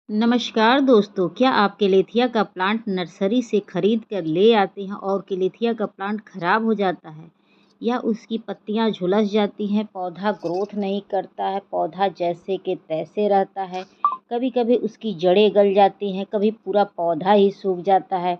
नमस्कार दोस्तों, क्या आप केलेथिया का प्लांट नर्सरी से खरीद कर ले आते हैं और केलेथिया का प्लांट खराब हो जाता है या उसकी पत्तियां झुलस जाती हैं, पौधा ग्रोथ नहीं करता है, पौधा जैसे के तैसे रहता है, कभी कभी उसकी जड़ें गल जाती हैं, कभी पूरा पौधा ही सूख जाता है।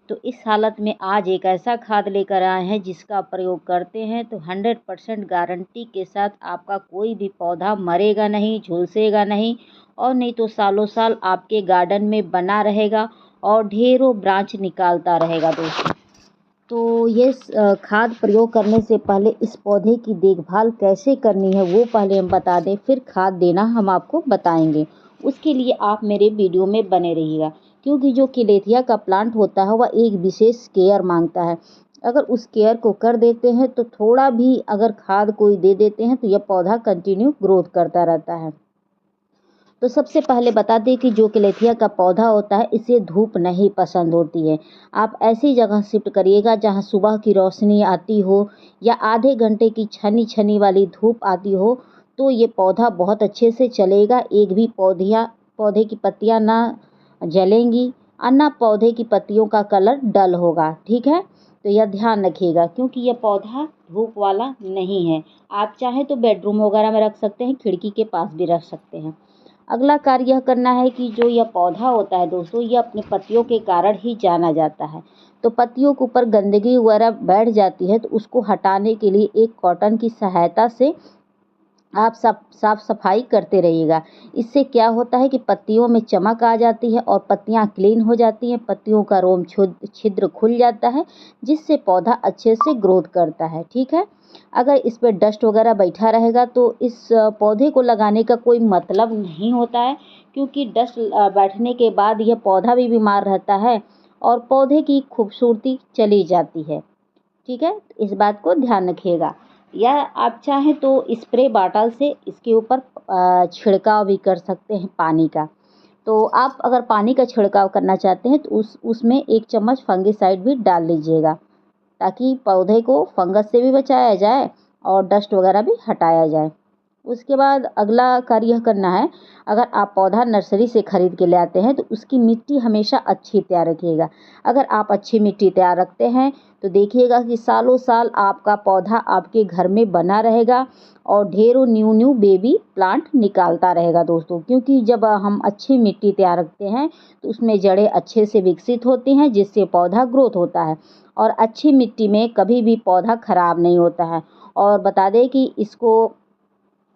तो इस हालत में आज एक ऐसा खाद लेकर आए हैं जिसका प्रयोग करते हैं तो 100% गारंटी के साथ आपका कोई भी पौधा मरेगा नहीं, झुलसेगा नहीं और नहीं तो सालों साल आपके गार्डन में बना रहेगा और ढेरों ब्रांच निकालता रहेगा दोस्तों। तो ये खाद प्रयोग करने से पहले इस पौधे की देखभाल कैसे करनी है वो पहले हम बता दें, फिर खाद देना हम आपको बताएंगे। उसके लिए आप मेरे वीडियो में बने रहिएगा, क्योंकि जो केलेथिया का प्लांट होता है वह एक विशेष केयर मांगता है। अगर उस केयर को कर देते हैं तो थोड़ा भी अगर खाद कोई दे देते हैं तो यह पौधा कंटिन्यू ग्रोथ करता रहता है। तो सबसे पहले बता दें कि जो केलेथिया का पौधा होता है इसे धूप नहीं पसंद होती है। आप ऐसी जगह शिफ्ट करिएगा जहां सुबह की रोशनी आती हो या आधे घंटे की छनी छनी वाली धूप आती हो, तो ये पौधा बहुत अच्छे से चलेगा। एक भी पौधे की पत्तियां ना जलेंगी और ना पौधे की पत्तियों का कलर डल होगा। ठीक है, तो यह ध्यान रखिएगा क्योंकि यह पौधा धूप वाला नहीं है। आप चाहें तो बेडरूम वगैरह में रख सकते हैं, खिड़की के पास भी रख सकते हैं। अगला कार्य यह करना है कि जो यह पौधा होता है दोस्तों, यह अपने पत्तियों के कारण ही जाना जाता है। तो पत्तियों के ऊपर गंदगी वगैरह बैठ जाती है तो उसको हटाने के लिए एक कॉटन की सहायता से आप सब साफ सफाई करते रहिएगा। इससे क्या होता है कि पत्तियों में चमक आ जाती है और पत्तियां क्लीन हो जाती हैं, पत्तियों का रोम छिद्र खुल जाता है, जिससे पौधा अच्छे से ग्रोथ करता है। ठीक है, अगर इस पर डस्ट वगैरह बैठा रहेगा तो इस पौधे को लगाने का कोई मतलब नहीं होता है, क्योंकि डस्ट बैठने के बाद यह पौधा भी बीमार रहता है और पौधे की खूबसूरती चली जाती है। ठीक है, इस बात को ध्यान रखिएगा। या आप चाहें तो स्प्रे बॉटल से इसके ऊपर छिड़काव भी कर सकते हैं पानी का। तो आप अगर पानी का छिड़काव करना चाहते हैं तो उसमें 1 चम्मच फंगिसाइड भी डाल लीजिएगा, ताकि पौधे को फंगस से भी बचाया जाए और डस्ट वगैरह भी हटाया जाए। उसके बाद अगला कार्य यह करना है, अगर आप पौधा नर्सरी से खरीद के ले आते हैं तो उसकी मिट्टी हमेशा अच्छी तैयार रखिएगा। अगर आप अच्छी मिट्टी तैयार रखते हैं तो देखिएगा कि सालों साल आपका पौधा आपके घर में बना रहेगा और ढेरों न्यू न्यू बेबी प्लांट निकालता रहेगा दोस्तों। क्योंकि जब हम अच्छी मिट्टी तैयार रखते हैं तो उसमें जड़ें अच्छे से विकसित होती हैं, जिससे पौधा ग्रोथ होता है और अच्छी मिट्टी में कभी भी पौधा खराब नहीं होता है। और बता दें कि इसको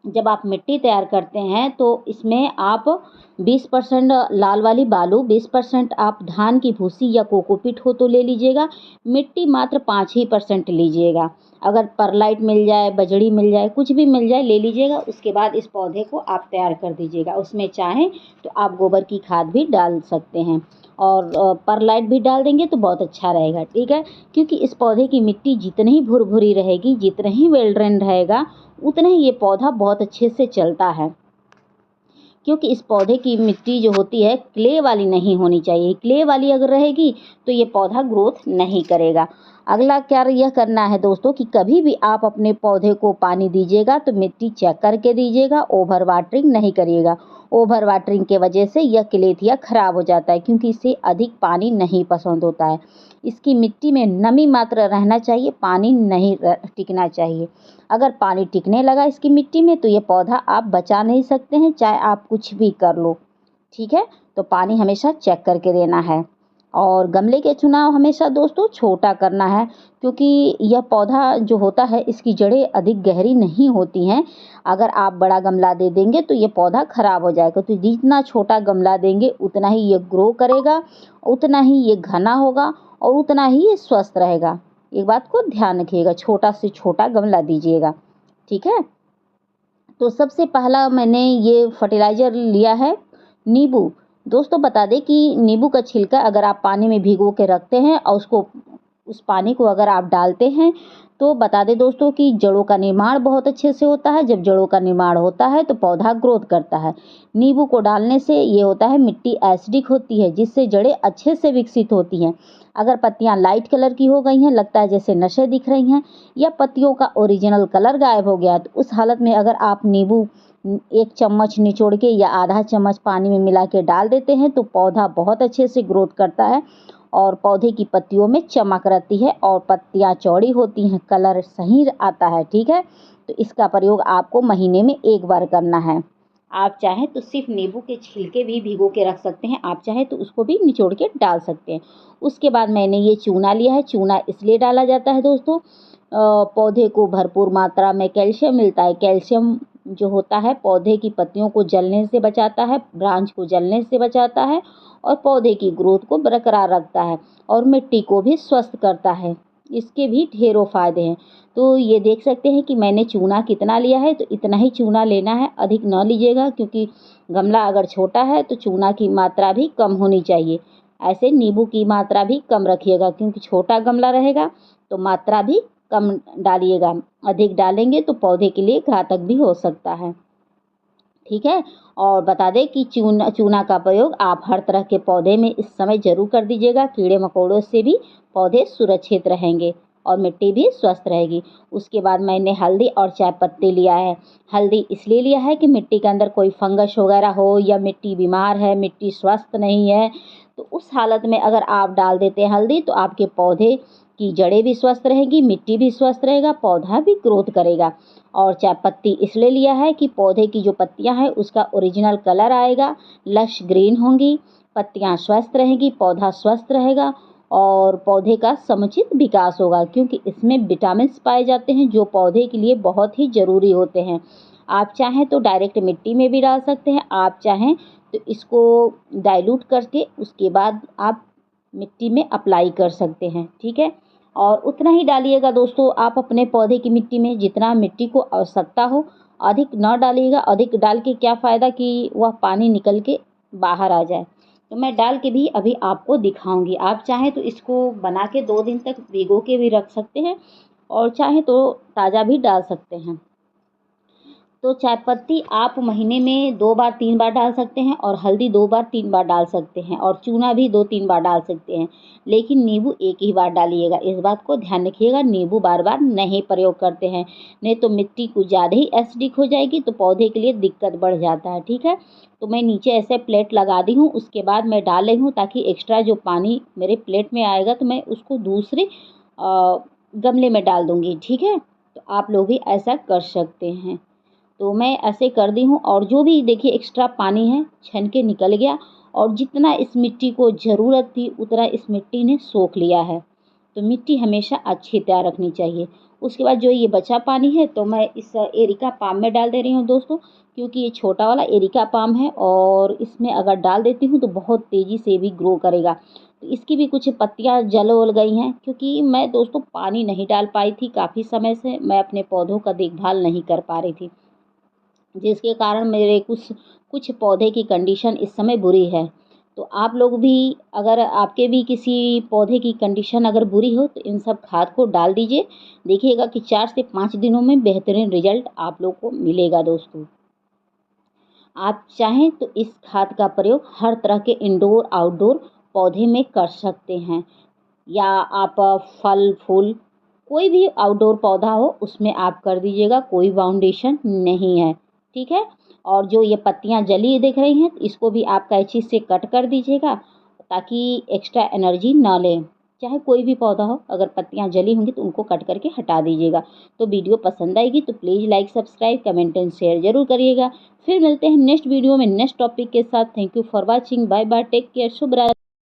जब आप मिट्टी तैयार करते हैं तो इसमें आप 20% लाल वाली बालू, 20% आप धान की भूसी या कोकोपीट हो तो ले लीजिएगा। मिट्टी मात्र 5% ही लीजिएगा। अगर परलाइट मिल जाए, बजड़ी मिल जाए, कुछ भी मिल जाए ले लीजिएगा। उसके बाद इस पौधे को आप तैयार कर दीजिएगा। उसमें चाहें तो आप गोबर की खाद भी डाल सकते हैं और परलाइट भी डाल देंगे तो बहुत अच्छा रहेगा। ठीक है, क्योंकि इस पौधे की मिट्टी जितनी भुरभुरी रहेगी, जितना ही वेल ड्रेन रहेगा, उतना ही ये पौधा बहुत अच्छे से चलता है। क्योंकि इस पौधे की मिट्टी जो होती है क्ले वाली नहीं होनी चाहिए। क्ले वाली अगर रहेगी तो ये पौधा ग्रोथ नहीं करेगा। अगला कार्य यह करना है दोस्तों कि कभी भी आप अपने पौधे को पानी दीजिएगा तो मिट्टी चेक करके दीजिएगा, ओवर वाटरिंग नहीं करिएगा। ओवर वाटरिंग के वजह से यह केलेथिया खराब हो जाता है, क्योंकि इसे अधिक पानी नहीं पसंद होता है। इसकी मिट्टी में नमी मात्र रहना चाहिए, पानी नहीं टिकना चाहिए। अगर पानी टिकने लगा इसकी मिट्टी में तो ये पौधा आप बचा नहीं सकते हैं, चाहे आप कुछ भी कर लो। ठीक है, तो पानी हमेशा चेक करके देना है और गमले के चुनाव हमेशा दोस्तों छोटा करना है, क्योंकि यह पौधा जो होता है इसकी जड़ें अधिक गहरी नहीं होती हैं। अगर आप बड़ा गमला दे देंगे तो ये पौधा खराब हो जाएगा। तो जितना छोटा गमला देंगे उतना ही ये ग्रो करेगा, उतना ही ये घना होगा और उतना ही ये स्वस्थ रहेगा। एक बात को ध्यान रखिएगा, छोटा से छोटा गमला दीजिएगा। ठीक है, तो सबसे पहला मैंने ये फर्टिलाइज़र लिया है नींबू। दोस्तों बता दें कि नींबू का छिलका अगर आप पानी में भिगो के रखते हैं और उस पानी को अगर आप डालते हैं तो बता दें दोस्तों कि जड़ों का निर्माण बहुत अच्छे से होता है। जब जड़ों का निर्माण होता है तो पौधा ग्रोथ करता है। नींबू को डालने से ये होता है, मिट्टी एसिडिक होती है जिससे जड़ें अच्छे से विकसित होती हैं। अगर पत्तियां लाइट कलर की हो गई हैं, लगता है जैसे नशे दिख रही हैं, या पत्तियों का ओरिजिनल कलर गायब हो गया, तो उस हालत में अगर आप नींबू 1 चम्मच निचोड़ के या आधा चम्मच पानी में मिला के डाल देते हैं तो पौधा बहुत अच्छे से ग्रोथ करता है और पौधे की पत्तियों में चमक रहती है और पत्तियां चौड़ी होती हैं, कलर सही आता है। ठीक है, तो इसका प्रयोग आपको महीने में 1 बार करना है। आप चाहें तो सिर्फ नींबू के छिलके भी भिगो के रख सकते हैं, आप चाहें तो उसको भी निचोड़ के डाल सकते हैं। उसके बाद मैंने ये चूना लिया है। चूना इसलिए डाला जाता है दोस्तों, पौधे को भरपूर मात्रा में कैल्शियम मिलता है। कैल्शियम जो होता है पौधे की पत्तियों को जलने से बचाता है, ब्रांच को जलने से बचाता है और पौधे की ग्रोथ को बरकरार रखता है और मिट्टी को भी स्वस्थ करता है। इसके भी ढेरों फायदे हैं। तो ये देख सकते हैं कि मैंने चूना कितना लिया है, तो इतना ही चूना लेना है, अधिक न लीजिएगा क्योंकि गमला अगर छोटा है तो चूना की मात्रा भी कम होनी चाहिए। ऐसे नींबू की मात्रा भी कम रखिएगा क्योंकि छोटा गमला रहेगा तो मात्रा भी कम डालिएगा, अधिक डालेंगे तो पौधे के लिए घातक भी हो सकता है। ठीक है, और बता दें कि चूना का प्रयोग आप हर तरह के पौधे में इस समय जरूर कर दीजिएगा। कीड़े मकोड़ों से भी पौधे सुरक्षित रहेंगे और मिट्टी भी स्वस्थ रहेगी। उसके बाद मैंने हल्दी और चाय पत्ती लिया है। हल्दी इसलिए लिया है कि मिट्टी के अंदर कोई फंगस वगैरह हो या मिट्टी बीमार है, मिट्टी स्वस्थ नहीं है, तो उस हालत में अगर आप डाल देते हैं हल्दी तो आपके पौधे की जड़ें भी स्वस्थ रहेगी, मिट्टी भी स्वस्थ रहेगा, पौधा भी ग्रोथ करेगा। और चाय पत्ती इसलिए लिया है कि पौधे की जो पत्तियां हैं उसका ओरिजिनल कलर आएगा, लश ग्रीन होंगी, पत्तियां स्वस्थ रहेंगी, पौधा स्वस्थ रहेगा और पौधे का समुचित विकास होगा क्योंकि इसमें विटामिन्स पाए जाते हैं जो पौधे के लिए बहुत ही ज़रूरी होते हैं। आप चाहें तो डायरेक्ट मिट्टी में भी डाल सकते हैं, आप चाहें तो इसको डाइल्यूट करके उसके बाद आप मिट्टी में अप्लाई कर सकते हैं। ठीक है, और उतना ही डालिएगा दोस्तों आप अपने पौधे की मिट्टी में जितना मिट्टी को आवश्यकता हो, अधिक न डालिएगा। अधिक डाल के क्या फ़ायदा कि वह पानी निकल के बाहर आ जाए। तो मैं डाल के भी अभी आपको दिखाऊंगी। आप चाहें तो इसको बना के 2 दिन तक भिगो के भी रख सकते हैं और चाहें तो ताज़ा भी डाल सकते हैं। तो चाय पत्ती आप महीने में 2 बार 3 बार डाल सकते हैं और हल्दी 2 बार 3 बार डाल सकते हैं और चूना भी 2-3 बार डाल सकते हैं, लेकिन नींबू एक ही बार डालिएगा। इस बात को ध्यान रखिएगा, नींबू बार बार नहीं प्रयोग करते हैं, नहीं तो मिट्टी कुछ ज़्यादा ही एसिडिक हो जाएगी तो पौधे के लिए दिक्कत बढ़ जाता है। ठीक है, तो मैं नीचे ऐसे प्लेट लगा दी हूँ, उसके बाद मैं डाल रही हूँ ताकि एक्स्ट्रा जो पानी मेरे प्लेट में आएगा तो मैं उसको दूसरे गमले में डाल दूँगी। ठीक है, तो आप लोग भी ऐसा कर सकते हैं। तो मैं ऐसे कर दी हूँ और जो भी देखिए एक्स्ट्रा पानी है छन के निकल गया और जितना इस मिट्टी को ज़रूरत थी उतना इस मिट्टी ने सोख लिया है। तो मिट्टी हमेशा अच्छी तैयार रखनी चाहिए। उसके बाद जो ये बचा पानी है तो मैं इस एरिका पाम में डाल दे रही हूँ दोस्तों, क्योंकि ये छोटा वाला एरिका पाम है और इसमें अगर डाल देती हूँ तो बहुत तेज़ी से भी ग्रो करेगा। तो इसकी भी कुछ पत्तियाँ जल वल गई हैं क्योंकि मैं दोस्तों पानी नहीं डाल पाई थी, काफ़ी समय से मैं अपने पौधों का देखभाल नहीं कर पा रही थी, जिसके कारण मेरे कुछ पौधे की कंडीशन इस समय बुरी है। तो आप लोग भी अगर आपके भी किसी पौधे की कंडीशन अगर बुरी हो तो इन सब खाद को डाल दीजिए, देखिएगा कि 4 से 5 दिनों में बेहतरीन रिजल्ट आप लोग को मिलेगा दोस्तों। आप चाहें तो इस खाद का प्रयोग हर तरह के इंडोर आउटडोर पौधे में कर सकते हैं, या आप फल फूल कोई भी आउटडोर पौधा हो उसमें आप कर दीजिएगा, कोई बाउंडेशन नहीं है। ठीक है, और जो ये पत्तियां जली दिख रही हैं इसको भी आप कैंची से कट कर दीजिएगा ताकि एक्स्ट्रा एनर्जी ना ले। चाहे कोई भी पौधा हो, अगर पत्तियां जली होंगी तो उनको कट करके हटा दीजिएगा। तो वीडियो पसंद आएगी तो please like subscribe comment and share जरूर करिएगा। फिर मिलते हैं नेक्स्ट वीडियो में नेक्स्ट टॉपिक के साथ। Thank you for watching, bye bye, take care, शुभ रात्रि।